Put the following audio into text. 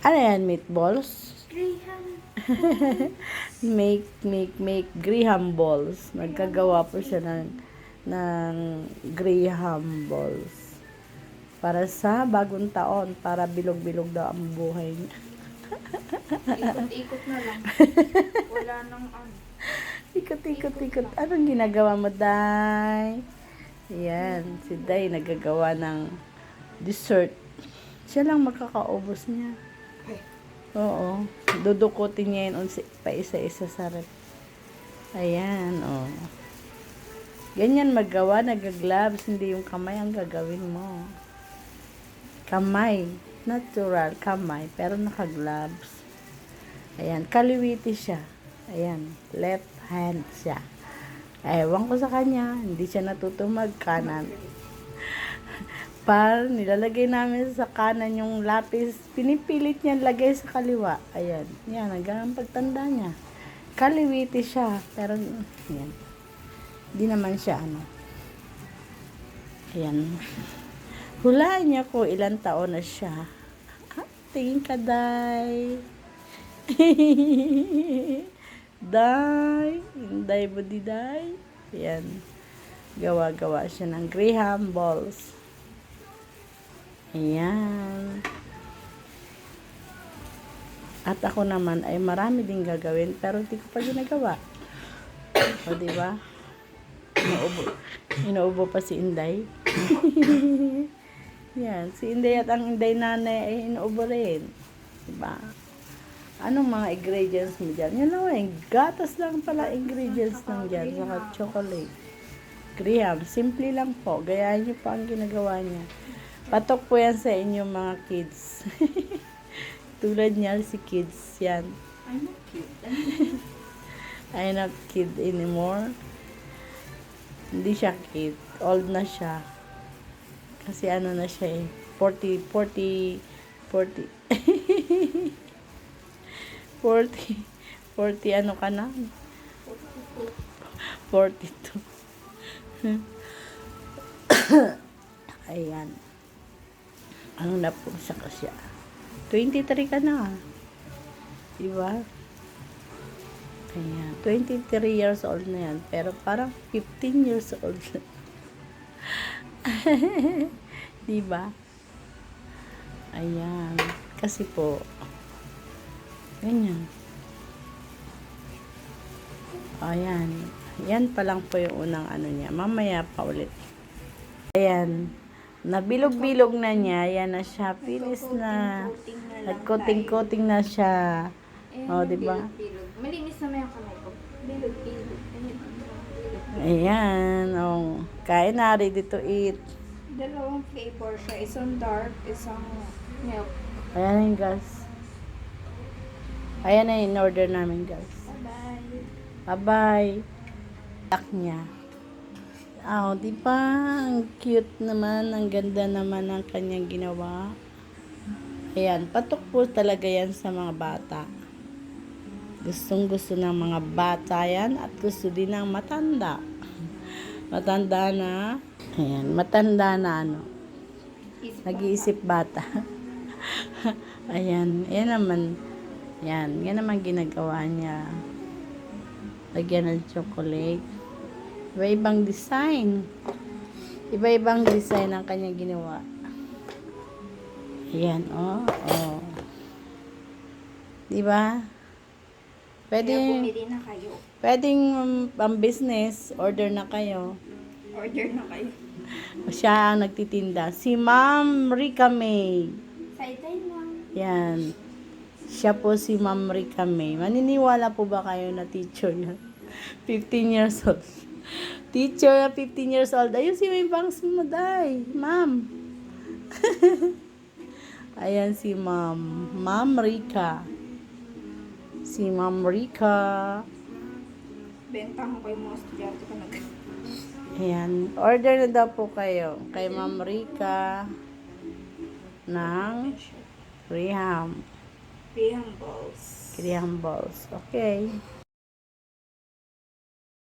Ano yan, meatballs? Graham. Make Graham balls. Nagkagawa po siya ng Graham balls. Para sa bagong taon, para bilog-bilog daw ang buhay niya. Ikot-ikot na lang. Wala nang ano. Ikot. Anong ginagawa mo, Day? Yan, si Day nagagawa ng dessert. Siya lang makakaubos niya. Oo. Dudukutin niya yun pa isa-isa sa rep. Ayan, oh. Ganyan magawa, nag-gloves, hindi yung kamay ang gagawin mo. Kamay. Natural, kamay. Pero naka-gloves. Ayan, kaliwiti siya. Ayan, left hand siya. Ewan ko sa kanya, hindi siya natutumag kanan. Par, nilalagay namin sa kanan yung lapis, pinipilit niya lagay sa kaliwa. Ayan, yan, hanggang ang pagtanda niya. Kaliwiti siya, pero, yan. Hindi naman siya, ano. Ayan. Hulaan niya ko ilang taon na siya. Tingin ka, Day. Day mo di, Day. Ayan. Gawa-gawa siya ng Graham balls. Ayan. At ako naman ay marami ding gagawin pero hindi ko pa ginagawa. O, diba? Inuubo pa si Inday. Yan. Si Inday at ang Inday nanay ay inuubo rin. Diba? Anong mga ingredients mo dyan? Yan lang, gatas lang pala ingredients lang dyan. Saka chocolate. Graham. Simple lang po. Gayahin niyo pa ang ginagawa niya. Patok po yan sa inyong mga kids. Tulad niya si kids yan. I'm not cute. I'm not kid anymore. Hindi siya kid. Old na siya. Kasi ano na siya eh. 40 ano ka na? 42. Ayan. Ano na po siya? 23 ka na. Diba? Ayan. 23 years old na yan. Pero parang 15 years old na. Diba? Ayan. Kasi po, ganyan. Ayan. Yan pa lang po yung unang ano niya. Mamaya pa ulit. Ayan. Nabilog-bilog na niya. Yan na siya. Finish na. Nag-coating-coating na siya. O, diba? Malinis naman yung kamay ko. Bilog-bilog. Ayan. O. Kain na. Ready to eat. Dalawang flavor siya. Isang dark, isang milk. Ayan yung guys. Ayan na yung order namin guys. Bye-bye. Bye-bye. Tak niya. Oh, di ba? Ang cute naman. Ang ganda naman ng kanyang ginawa. Ayan. Patok po talaga yan sa mga bata. Gustong gusto ng mga bata yan. At gusto din ng matanda. Matanda na. Ayan. Matanda na ano. Nag-iisip bata. Ayan. Ayan naman. Yan. Yan naman ginagawa niya. Lagyan ng chocolate. Iba-ibang design. Iba-ibang design ang kanya ginawa. Ayan, oh, oh. Diba? Kaya bumili na kayo. Pwedeng pang business, order na kayo. Order na kayo. Siya ang nagtitinda. Si Ma'am Rica May. Sideline lang. Yan. Siya po si Ma'am Rica May. Maniniwala po ba kayo na teacher niya? 15 years old. Teacher na 15 years old. Ayun si May Bangs mo, Day. Ma'am. Ayan si Ma'am. Ma'am Rica. Si Ma'am Rica. Bentahan ko yung mga estudyante ko nag... Ayan. Order na daw po kayo. Kay Ma'am Rica. Ng Graham. Graham balls. Graham balls. Okay.